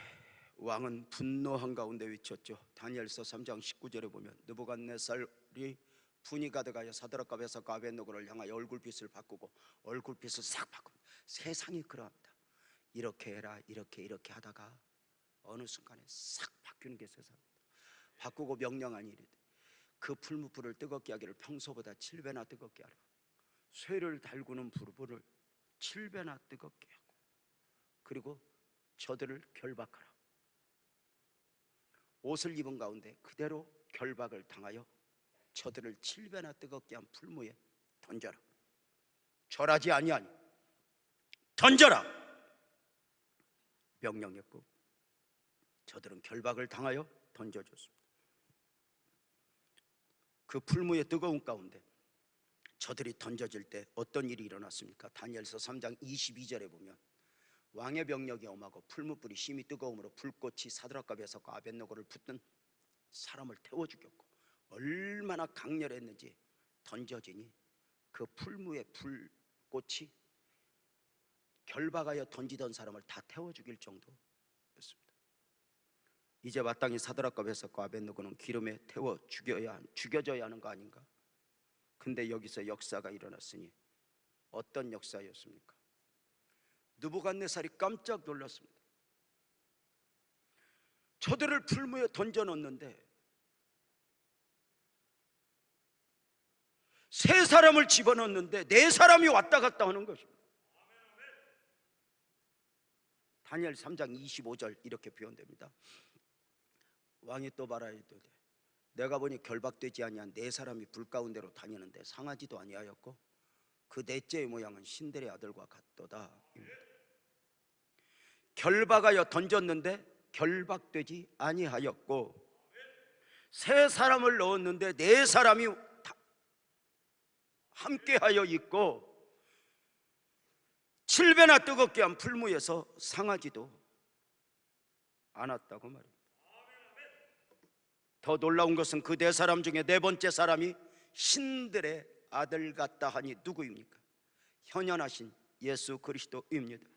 왕은 분노한 가운데 외쳤죠. 다니엘서 3장 19절에 보면 느부갓네살이 분이 가득하여 사드락과 메삭과 아벳느고를 향하여 얼굴빛을 바꾸고 얼굴빛을 싹 바꿉니다. 세상이 그러합니다. 이렇게 해라 이렇게 하다가 어느 순간에 싹 바뀌는 게 세상입니다. 바꾸고 명령하니 이르되 그 풀무불을 뜨겁게 하기를 평소보다 7배나 뜨겁게 하라. 쇠를 달구는 불을 7배나 뜨겁게 하고 그리고 저들을 결박하라. 옷을 입은 가운데 그대로 결박을 당하여 저들을 7배나 뜨겁게 한 풀무에 던져라. 절하지 아니하니 던져라 명령했고 저들은 결박을 당하여 던져줬습니다. 그 풀무의 뜨거운 가운데 저들이 던져질 때 어떤 일이 일어났습니까? 다니엘서 3장 22절에 보면 왕의 병력이 엄하고 풀무불이 심히 뜨거움으로 불꽃이 사드락과 메삭과 아벳느고를 붙든 사람을 태워 죽였고 얼마나 강렬했는지 던져지니 그 풀무의 불꽃이 결박하여 던지던 사람을 다 태워 죽일 정도였습니다. 이제 마땅히 사드락과 메삭과 아벳느고는 기름에 태워 죽여져야 하는 거 아닌가? 근데 여기서 역사가 일어났으니 어떤 역사였습니까? 느부갓네살이 깜짝 놀랐습니다. 저들을 풀무에 던져놓는데 세 사람을 집어넣었는데 네 사람이 왔다 갔다 하는 것입니다. 다니엘 3장 25절 이렇게 표현됩니다. 왕이 또 말하였도되 내가 보니 결박되지 아니한 네 사람이 불 가운데로 다니는데 상하지도 아니하였고 그 넷째의 모양은 신들의 아들과 같도다. 결박하여 던졌는데 결박되지 아니하였고 세 사람을 넣었는데 네 사람이 함께하여 있고 7배나 뜨겁게 한 풀무에서 상하지도 않았다고 말입니다. 더 놀라운 것은 그 네 사람 중에 네 번째 사람이 신들의 아들 같다 하니 누구입니까? 현현하신 예수 그리스도입니다.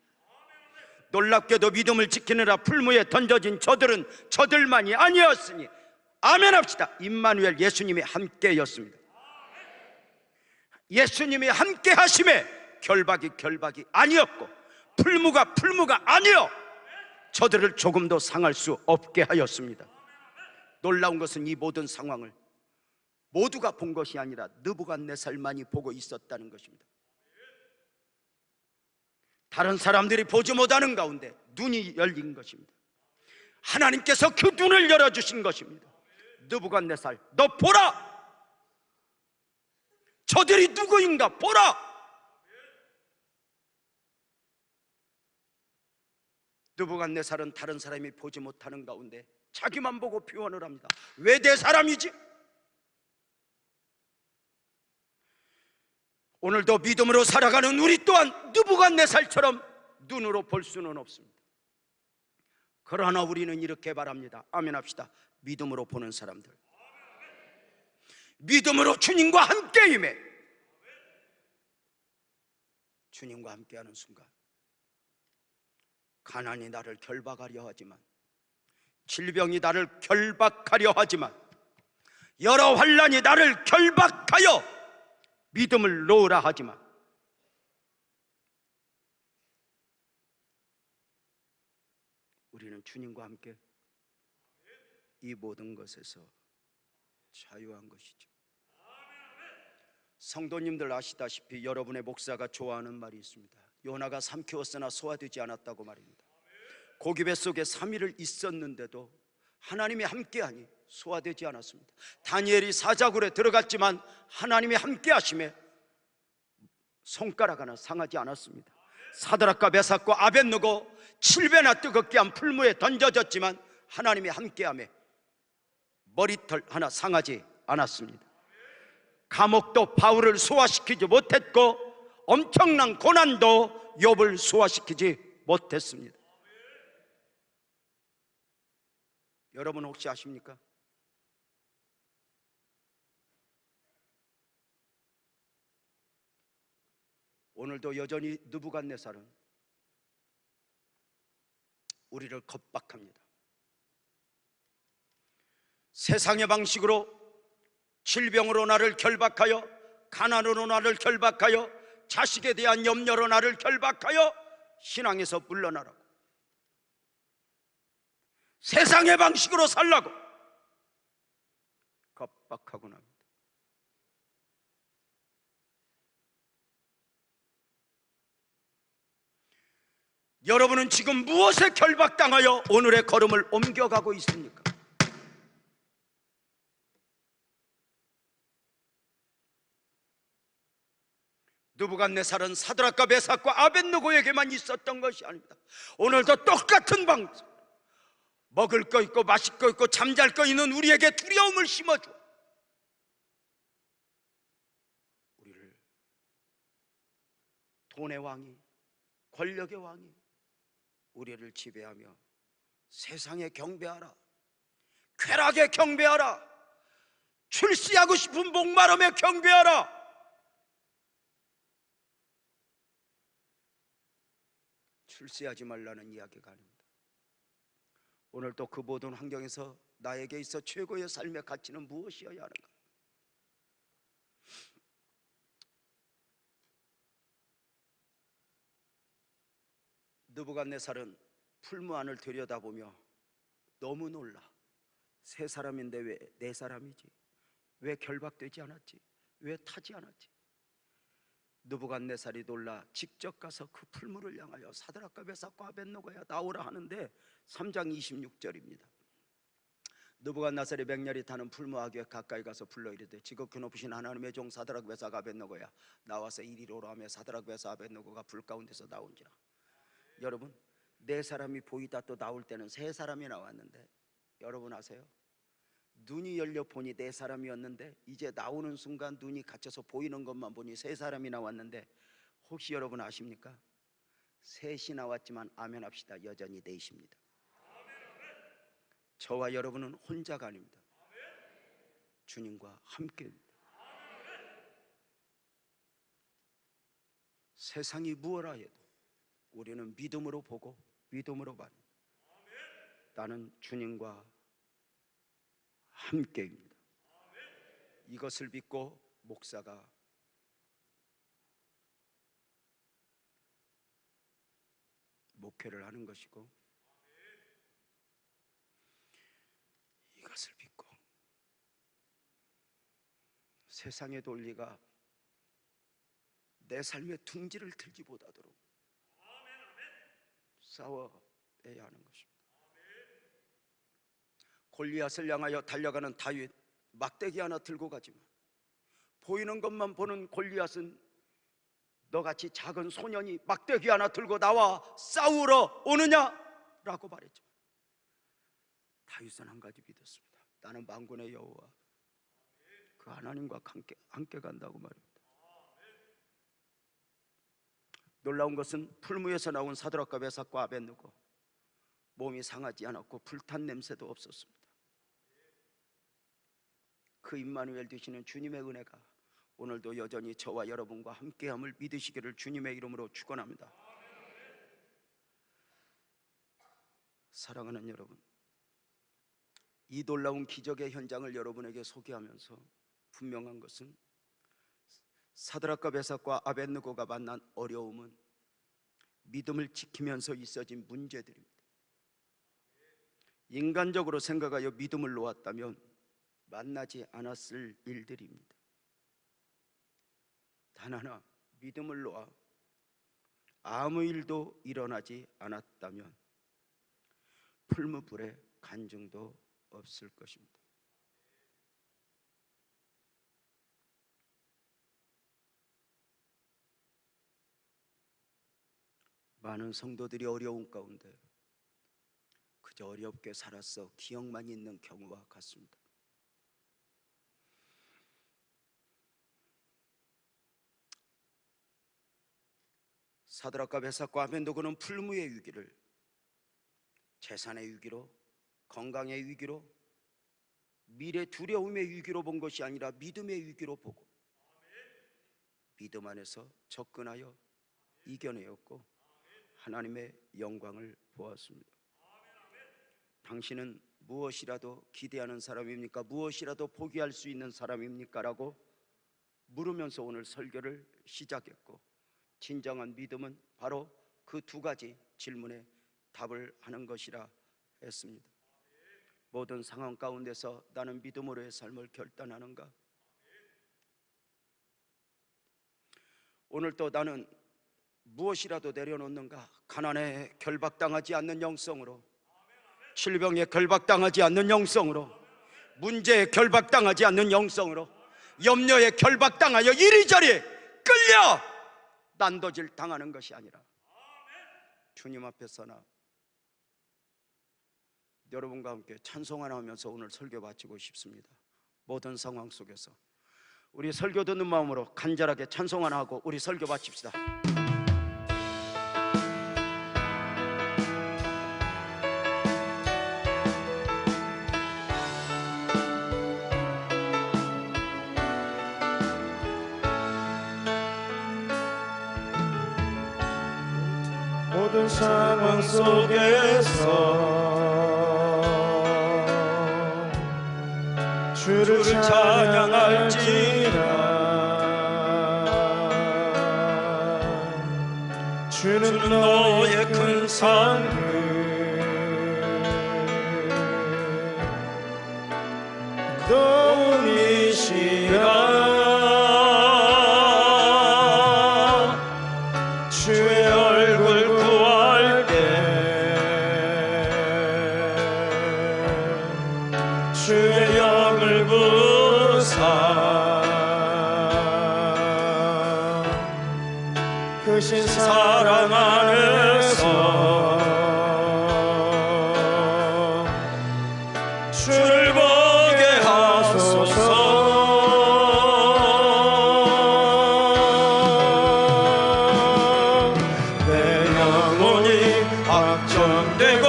놀랍게도 믿음을 지키느라 풀무에 던져진 저들은 저들만이 아니었으니 아멘 합시다. 임마누엘 예수님이 함께였습니다. 예수님이 함께 하심에 결박이 아니었고 풀무가 아니요 저들을 조금도 상할 수 없게 하였습니다. 놀라운 것은 이 모든 상황을 모두가 본 것이 아니라 느부갓네살만이 보고 있었다는 것입니다. 다른 사람들이 보지 못하는 가운데 눈이 열린 것입니다. 하나님께서 그 눈을 열어주신 것입니다. 느부갓네살, 너 보라! 저들이 누구인가 보라! 느부갓네살은 다른 사람이 보지 못하는 가운데 자기만 보고 표현을 합니다. 왜 내 사람이지? 오늘도 믿음으로 살아가는 우리 또한 느부갓네살처럼 눈으로 볼 수는 없습니다. 그러나 우리는 이렇게 바랍니다. 아멘 합시다. 믿음으로 보는 사람들, 믿음으로 주님과 함께임에 주님과 함께하는 순간 가난이 나를 결박하려 하지만, 질병이 나를 결박하려 하지만, 여러 환난이 나를 결박하여 믿음을 놓으라 하지만 우리는 주님과 함께 이 모든 것에서 자유한 것이죠. 성도님들 아시다시피 여러분의 목사가 좋아하는 말이 있습니다. 요나가 삼키웠으나 소화되지 않았다고 말입니다. 고기 뱃속에 3일을 있었는데도 하나님이 함께하니 소화되지 않았습니다. 다니엘이 사자굴에 들어갔지만 하나님이 함께하심에 손가락 하나 상하지 않았습니다. 사드락과 메삭과 아벳느고 7배나 뜨겁게 한 풀무에 던져졌지만 하나님이 함께하며 머리털 하나 상하지 않았습니다. 감옥도 바울을 소화시키지 못했고 엄청난 고난도 욥을 소화시키지 못했습니다. 여러분 혹시 아십니까? 오늘도 여전히 느부갓네살은 우리를 겁박합니다. 세상의 방식으로 질병으로 나를 결박하여, 가난으로 나를 결박하여, 자식에 대한 염려로 나를 결박하여 신앙에서 물러나라고, 세상의 방식으로 살라고 겁박하곤 합니다. 여러분은 지금 무엇에 결박당하여 오늘의 걸음을 옮겨가고 있습니까? 느부갓네살은 사드락과 메삭과 아벳느고에게만 있었던 것이 아닙니다. 오늘도 똑같은 방식, 먹을 거 있고 마실 거 있고 잠잘 거 있는 우리에게 두려움을 심어줘 우리를 돈의 왕이, 권력의 왕이 우리를 지배하며 세상에 경배하라, 쾌락에 경배하라, 출시하고 싶은 목마름에 경배하라, 출세하지 말라는 이야기가 아닙니다. 오늘 또 그 모든 환경에서 나에게 있어 최고의 삶의 가치는 무엇이어야 하는가? 느부갓네살은 풀무 안을 들여다보며 너무 놀라. 세 사람인데 왜 네 사람이지? 왜 결박되지 않았지? 왜 타지 않았지? 느부갓네살이 놀라 직접 가서 그 풀무를 향하여 사드락과 메삭과 아벳느고야 나오라 하는데 3장 26절입니다. 느부갓네살이 맹렬히 타는 풀무하기에 가까이 가서 불러 이르되 지극히 높으신 하나님의 종 사드락 메삭 아벳느고야 나와서 이리로 오라 하며 사드락 메삭 아벳느고가 불 가운데서 나온지라. 여러분, 네 사람이 보이다 또 나올 때는 세 사람이 나왔는데, 여러분 아세요? 눈이 열려 보니 네 사람이었는데 이제 나오는 순간 눈이 갇혀서 보이는 것만 보니 세 사람이 나왔는데, 혹시 여러분 아십니까? 셋이 나왔지만 아멘 합시다, 여전히 넷입니다. 저와 여러분은 혼자가 아닙니다. 주님과 함께입니다. 세상이 무엇라 해도 우리는 믿음으로 보고 믿음으로 받는, 나는 주님과 함께입니다. 이것을 믿고 목사가 목회를 하는 것이고, 이것을 믿고 세상의 논리가 내 삶의 둥지를 틀지 못하도록 싸워야 하는 것입니다. 골리앗을 향하여 달려가는 다윗, 막대기 하나 들고 가지만 보이는 것만 보는 골리앗은 너같이 작은 소년이 막대기 하나 들고 나와 싸우러 오느냐? 라고 말했죠. 다윗은 한 가지 믿었습니다. 나는 만군의 여호와 그 하나님과 함께 간다고 말입니다. 놀라운 것은 풀무에서 나온 사드락과 메삭과 아벳느고, 몸이 상하지 않았고 불탄 냄새도 없었습니다. 그 임마누엘 되시는 주님의 은혜가 오늘도 여전히 저와 여러분과 함께함을 믿으시기를 주님의 이름으로 축원합니다. 사랑하는 여러분, 이 놀라운 기적의 현장을 여러분에게 소개하면서 분명한 것은 사드락과 메삭과 아벳느고가 만난 어려움은 믿음을 지키면서 있어진 문제들입니다. 인간적으로 생각하여 믿음을 놓았다면 만나지 않았을 일들입니다. 단 하나, 믿음을 놓아 아무 일도 일어나지 않았다면 풀무불에 간증도 없을 것입니다. 많은 성도들이 어려운 가운데 그저 어렵게 살았어 기억만 있는 경우와 같습니다. 사드락과 메삭과 아벳느고는 풀무의 위기를 재산의 위기로, 건강의 위기로, 미래 두려움의 위기로 본 것이 아니라 믿음의 위기로 보고 믿음 안에서 접근하여 이겨내었고 하나님의 영광을 보았습니다. 당신은 무엇이라도 기대하는 사람입니까? 무엇이라도 포기할 수 있는 사람입니까? 라고 물으면서 오늘 설교를 시작했고, 진정한 믿음은 바로 그 두 가지 질문에 답을 하는 것이라 했습니다. 모든 상황 가운데서 나는 믿음으로의 삶을 결단하는가? 오늘 또 나는 무엇이라도 내려놓는가? 가난에 결박당하지 않는 영성으로, 질병에 결박당하지 않는 영성으로, 문제에 결박당하지 않는 영성으로, 염려에 결박당하여 이리저리 끌려 난도질 당하는 것이 아니라 주님 앞에 서나 여러분과 함께 찬송 하나 하면서 오늘 설교 마치고 싶습니다. 모든 상황 속에서 우리 설교 듣는 마음으로 간절하게 찬송 하나 하고 우리 설교 마칩시다.
모든 상황 속에서 주를 찬양할지라. 주는 너의 큰 상급 도움이시라. 크신 사랑 안에서 주를 보게 하소서. 내 영혼이 확정되고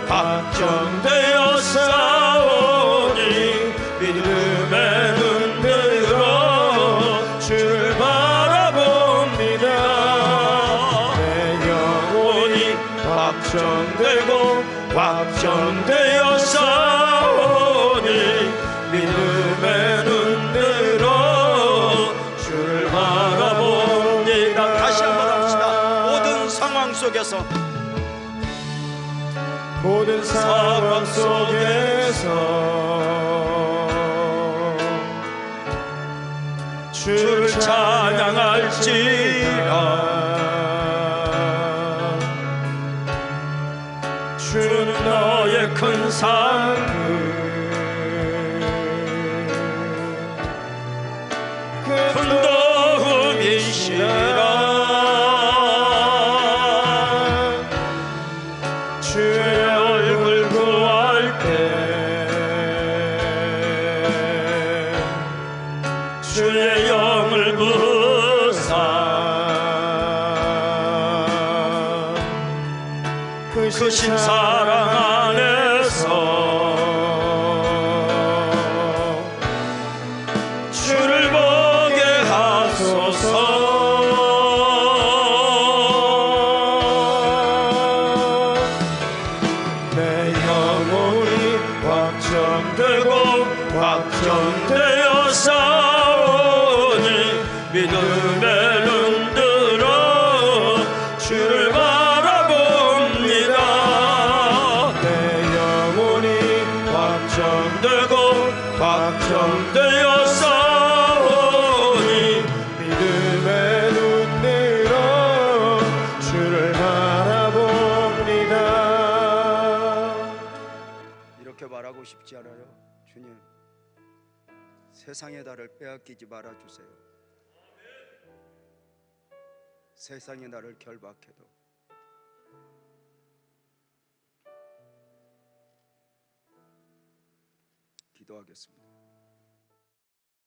확정되어 싸우니 믿음의 눈 들어 주를 바라봅니다. 내 영혼이 확정되고 확정되어 싸우니 믿음의 눈 들어 주를 바라봅니다.
다시 한번 합시다. 모든 상황 속에서
모든 상황 속에서 주를 찬양할지라. 주는 너의 큰 상급 큰 도움이시라. 주의 얼굴 구할 때 주의 영을 부사 크신 사랑 안에서 주를 보게 하소서. 내 영혼이 확정되고 확정되어 싸우니 믿음의 눈 들어 주를 바라봅니다. 내 영혼이 확정되고 확정되어 싸우니 믿음의 눈 들어 주를 바라봅니다.
이렇게 말하고 싶지 않아요? 주님, 세상의 나를 빼앗기지 말아주세요. 세상이 나를 결박해도 기도하겠습니다.